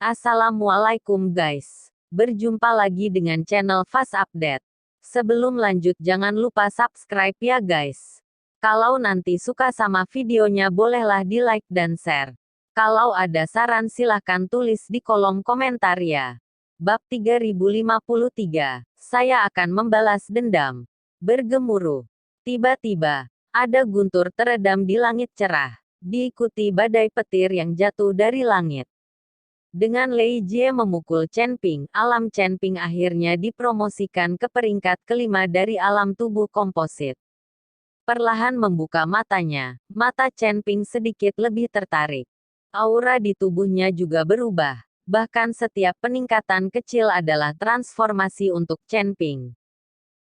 Assalamualaikum guys. Berjumpa lagi dengan channel Fast Update. Sebelum lanjut jangan lupa subscribe ya guys. Kalau nanti suka sama videonya bolehlah di like dan share. Kalau ada saran silahkan tulis di kolom komentar ya. Bab 3053. Saya akan membalas dendam. Bergemuruh. Tiba-tiba, ada guntur teredam di langit cerah. Diikuti badai petir yang jatuh dari langit. Dengan Lei Jie memukul Chen Ping, alam Chen Ping akhirnya dipromosikan ke peringkat kelima dari alam tubuh komposit. Perlahan membuka matanya, mata Chen Ping sedikit lebih tertarik. Aura di tubuhnya juga berubah, bahkan setiap peningkatan kecil adalah transformasi untuk Chen Ping.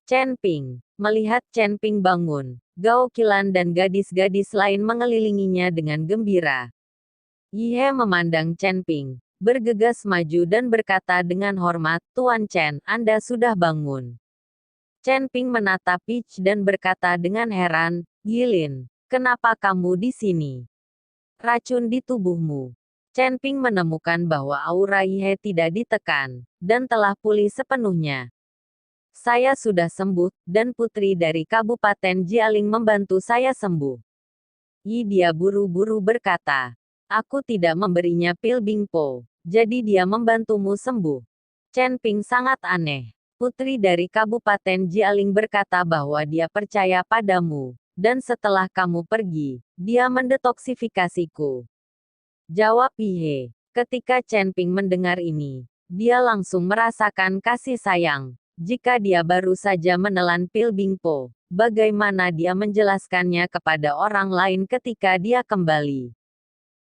Chen Ping melihat Chen Ping bangun, Gao Qilan dan gadis-gadis lain mengelilinginya dengan gembira. Yihe memandang Chen Ping, bergegas maju dan berkata dengan hormat, Tuan Chen, Anda sudah bangun. Chen Ping menatap Peach dan berkata dengan heran, Yilin, kenapa kamu di sini? Racun di tubuhmu. Chen Ping menemukan bahwa aura Yihe tidak ditekan, dan telah pulih sepenuhnya. Saya sudah sembuh, dan putri dari Kabupaten Jialing membantu saya sembuh. Dia buru-buru berkata. Aku tidak memberinya pil Bingpo, jadi dia membantumu sembuh. Chen Ping sangat aneh. Putri dari Kabupaten Jialing berkata bahwa dia percaya padamu, dan setelah kamu pergi, dia mendetoksifikasiku. Jawab Yihe. Ketika Chen Ping mendengar ini, dia langsung merasakan kasih sayang. Jika dia baru saja menelan pil Bingpo, bagaimana dia menjelaskannya kepada orang lain ketika dia kembali?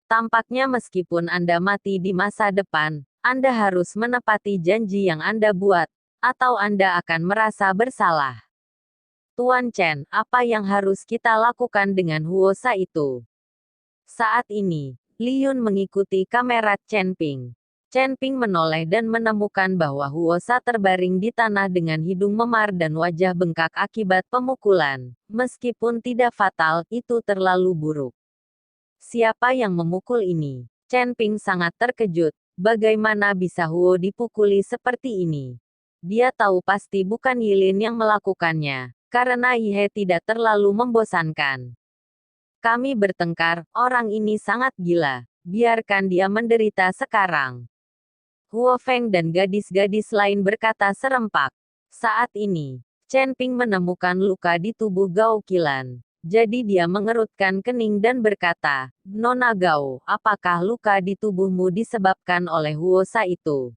Tampaknya meskipun Anda mati di masa depan, Anda harus menepati janji yang Anda buat, atau Anda akan merasa bersalah. Tuan Chen, apa yang harus kita lakukan dengan Huosa itu? Saat ini, Li Yun mengikuti kamera Chen Ping. Chen Ping menoleh dan menemukan bahwa Huosa terbaring di tanah dengan hidung memar dan wajah bengkak akibat pemukulan. Meskipun tidak fatal, itu terlalu buruk. Siapa yang memukul ini? Chen Ping sangat terkejut. Bagaimana bisa Huo dipukuli seperti ini? Dia tahu pasti bukan Yilin yang melakukannya, karena Yihe tidak terlalu membosankan. Kami bertengkar, orang ini sangat gila. Biarkan dia menderita sekarang. Huo Feng dan gadis-gadis lain berkata serempak. Saat ini, Chen Ping menemukan luka di tubuh Gao Qilan. Jadi dia mengerutkan kening dan berkata, Nona Gao, apakah luka di tubuhmu disebabkan oleh Huosa itu?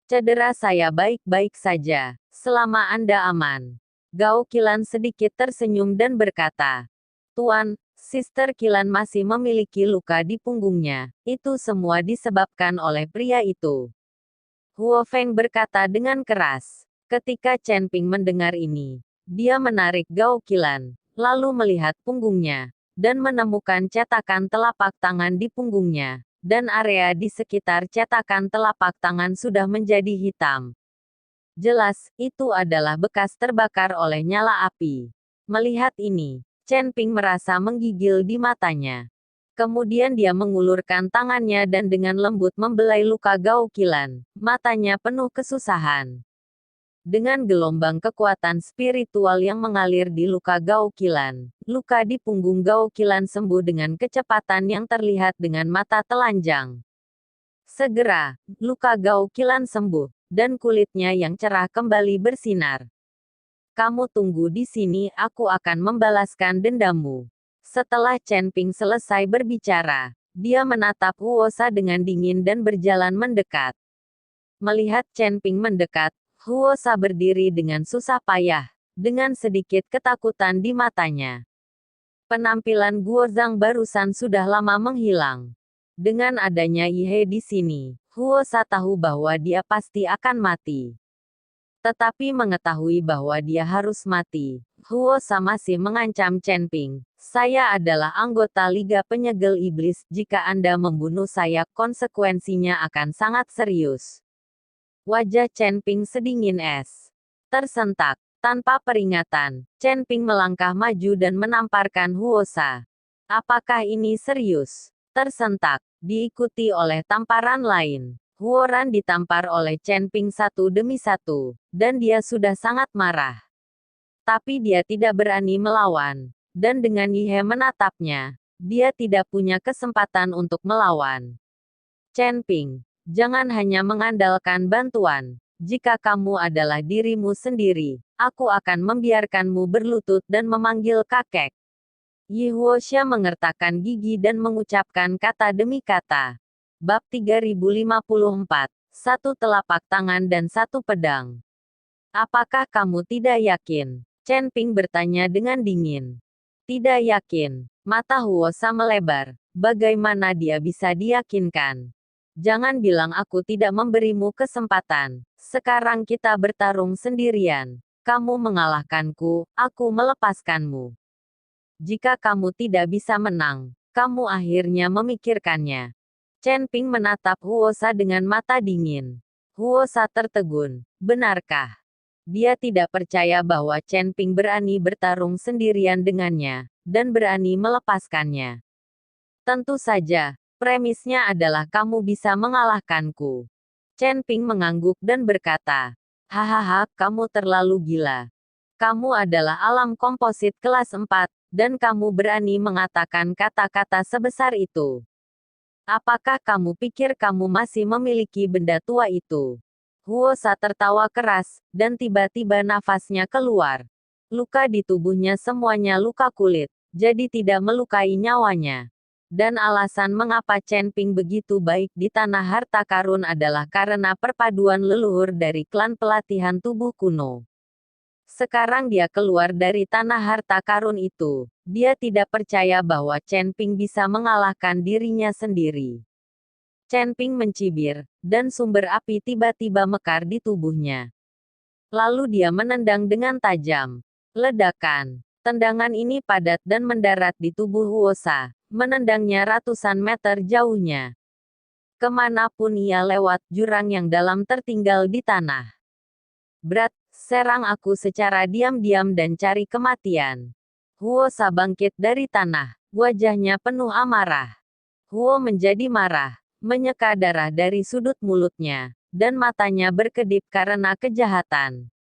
Cedera saya baik-baik saja, selama Anda aman. Gao Qilan sedikit tersenyum dan berkata, Tuan, Sister Qilan masih memiliki luka di punggungnya, itu semua disebabkan oleh pria itu. Huo Feng berkata dengan keras. Ketika Chen Ping mendengar ini, dia menarik Gao Qilan, lalu melihat punggungnya, dan menemukan cetakan telapak tangan di punggungnya, dan area di sekitar cetakan telapak tangan sudah menjadi hitam. Jelas, itu adalah bekas terbakar oleh nyala api. Melihat ini, Chen Ping merasa menggigil di matanya. Kemudian dia mengulurkan tangannya dan dengan lembut membelai luka Gao Qilan, matanya penuh kesusahan. Dengan gelombang kekuatan spiritual yang mengalir di luka Gao Qilan, luka di punggung Gao Qilan sembuh dengan kecepatan yang terlihat dengan mata telanjang. Segera, luka Gao Qilan sembuh, dan kulitnya yang cerah kembali bersinar. Kamu tunggu di sini, aku akan membalaskan dendammu. Setelah Chen Ping selesai berbicara, dia menatap Huosa dengan dingin dan berjalan mendekat. Melihat Chen Ping mendekat, Huosa berdiri dengan susah payah, dengan sedikit ketakutan di matanya. Penampilan Guozhang barusan sudah lama menghilang. Dengan adanya Yihe di sini, Huosa tahu bahwa dia pasti akan mati. Tetapi mengetahui bahwa dia harus mati, Huosa masih mengancam Chen Ping. Saya adalah anggota Liga Penyegel Iblis, jika Anda membunuh saya konsekuensinya akan sangat serius. Wajah Chen Ping sedingin es. Tersentak. Tanpa peringatan, Chen Ping melangkah maju dan menamparkan Huosa. Apakah ini serius? Tersentak. diikuti oleh tamparan lain. Huoran ditampar oleh Chen Ping satu demi satu, dan dia sudah sangat marah. Tapi dia tidak berani melawan, dan dengan Yihe menatapnya, dia tidak punya kesempatan untuk melawan. Chen Ping, jangan hanya mengandalkan bantuan. Jika kamu adalah dirimu sendiri, aku akan membiarkanmu berlutut dan memanggil kakek. Yi Huoxia mengertakkan gigi dan mengucapkan kata demi kata. Bab 3054, satu telapak tangan dan satu pedang. Apakah kamu tidak yakin? Chen Ping bertanya dengan dingin. Tidak yakin. Mata Huosa melebar. Bagaimana dia bisa diyakinkan? Jangan bilang aku tidak memberimu kesempatan. Sekarang kita bertarung sendirian. Kamu mengalahkanku, aku melepaskanmu. Jika kamu tidak bisa menang, kamu akhirnya memikirkannya. Chen Ping menatap Huosa dengan mata dingin. Huosa tertegun. Benarkah? Dia tidak percaya bahwa Chen Ping berani bertarung sendirian dengannya, dan berani melepaskannya. Tentu saja, premisnya adalah kamu bisa mengalahkanku. Chen Ping mengangguk dan berkata, hahaha, kamu terlalu gila. Kamu adalah alam komposit kelas 4, dan kamu berani mengatakan kata-kata sebesar itu. Apakah kamu pikir kamu masih memiliki benda tua itu? Huosa tertawa keras, dan tiba-tiba nafasnya keluar. Luka di tubuhnya semuanya luka kulit, jadi tidak melukai nyawanya. Dan alasan mengapa Chen Ping begitu baik di tanah harta karun adalah karena perpaduan leluhur dari klan pelatihan tubuh kuno. Sekarang dia keluar dari tanah harta karun itu. Dia tidak percaya bahwa Chen Ping bisa mengalahkan dirinya sendiri. Chen Ping mencibir, dan sumber api tiba-tiba mekar di tubuhnya. Lalu dia menendang dengan tajam. Ledakan. Tendangan ini padat dan mendarat di tubuh Huosa, menendangnya ratusan meter jauhnya. Kemanapun ia lewat, jurang yang dalam tertinggal di tanah. Berat, serang aku secara diam-diam dan cari kematian. Huosa bangkit dari tanah, wajahnya penuh amarah. Huo menjadi marah, menyeka darah dari sudut mulutnya, dan matanya berkedip karena kejahatan.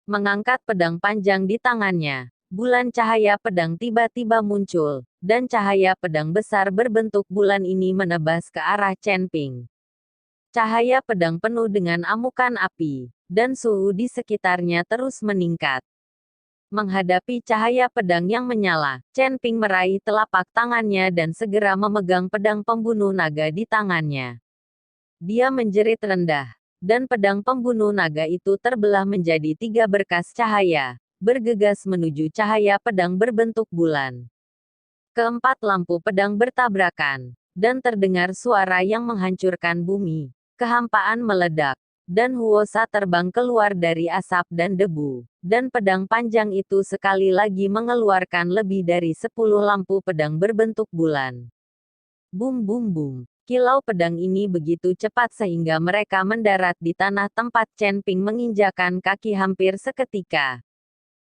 Mengangkat pedang panjang di tangannya, bulan cahaya pedang tiba-tiba muncul, dan cahaya pedang besar berbentuk bulan ini menebas ke arah Chen Ping. Cahaya pedang penuh dengan amukan api, dan suhu di sekitarnya terus meningkat. Menghadapi cahaya pedang yang menyala, Chen Ping meraih telapak tangannya dan segera memegang pedang pembunuh naga di tangannya. Dia menjerit rendah, dan pedang pembunuh naga itu terbelah menjadi 3 berkas cahaya, bergegas menuju cahaya pedang berbentuk bulan. Keempat lampu pedang bertabrakan, dan terdengar suara yang menghancurkan bumi. Kehampaan meledak, dan Huosa terbang keluar dari asap dan debu, dan pedang panjang itu sekali lagi mengeluarkan lebih dari 10 lampu pedang berbentuk bulan. Bum bum bum. Kilau pedang ini begitu cepat sehingga mereka mendarat di tanah tempat Chen Ping menginjakan kaki hampir seketika.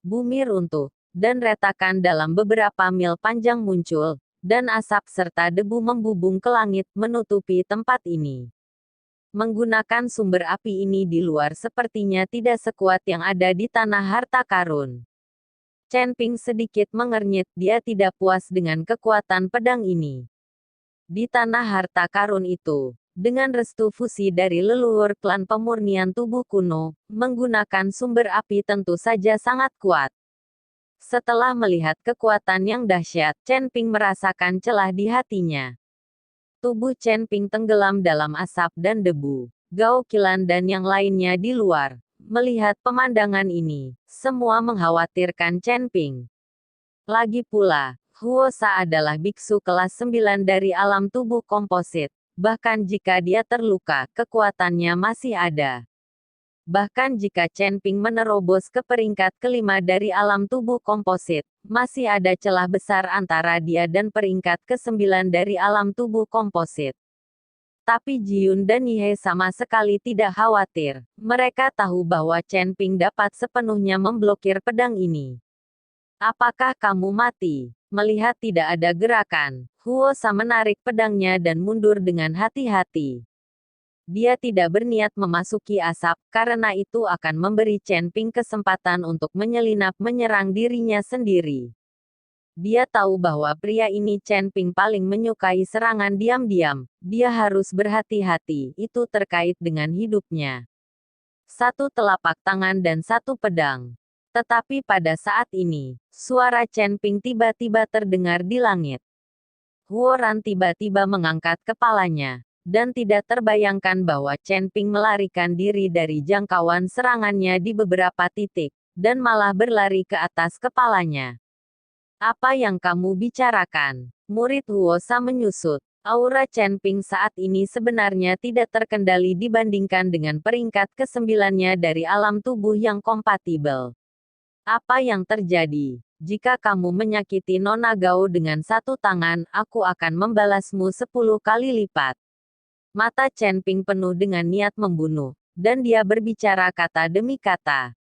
Bumi runtuh, dan retakan dalam beberapa mil panjang muncul, dan asap serta debu membubung ke langit menutupi tempat ini. Menggunakan sumber api ini di luar sepertinya tidak sekuat yang ada di tanah harta karun. Chen Ping sedikit mengernyit, dia tidak puas dengan kekuatan pedang ini. Di tanah harta karun itu, dengan restu fusi dari leluhur klan pemurnian tubuh kuno, menggunakan sumber api tentu saja sangat kuat. Setelah melihat kekuatan yang dahsyat, Chen Ping merasakan celah di hatinya. Tubuh Chen Ping tenggelam dalam asap dan debu. Gao Qilan dan yang lainnya di luar. Melihat pemandangan ini, semua mengkhawatirkan Chen Ping. Lagi pula, Huosa adalah biksu kelas 9 dari alam tubuh komposit. Bahkan jika dia terluka, kekuatannya masih ada. Bahkan jika Chen Ping menerobos ke peringkat kelima dari alam tubuh komposit, masih ada celah besar antara dia dan peringkat ke-9 dari alam tubuh komposit. Tapi Jiun dan Yihe sama sekali tidak khawatir. Mereka tahu bahwa Chen Ping dapat sepenuhnya memblokir pedang ini. Apakah kamu mati? Melihat tidak ada gerakan, Huo Sa menarik pedangnya dan mundur dengan hati-hati. Dia tidak berniat memasuki asap, karena itu akan memberi Chen Ping kesempatan untuk menyelinap menyerang dirinya sendiri. Dia tahu bahwa pria ini Chen Ping paling menyukai serangan diam-diam. Dia harus berhati-hati, itu terkait dengan hidupnya. Satu telapak tangan dan satu pedang. Tetapi pada saat ini, suara Chen Ping tiba-tiba terdengar di langit. Huo Ran tiba-tiba mengangkat kepalanya, dan tidak terbayangkan bahwa Chen Ping melarikan diri dari jangkauan serangannya di beberapa titik, dan malah berlari ke atas kepalanya. Apa yang kamu bicarakan? Murid Huo Sa menyusut. Aura Chen Ping saat ini sebenarnya tidak terkendali dibandingkan dengan peringkat ke-9-nya dari alam tubuh yang kompatibel. Apa yang terjadi? Jika kamu menyakiti Nona Gao dengan satu tangan, aku akan membalasmu 10 kali lipat. Mata Chen Ping penuh dengan niat membunuh, dan dia berbicara kata demi kata.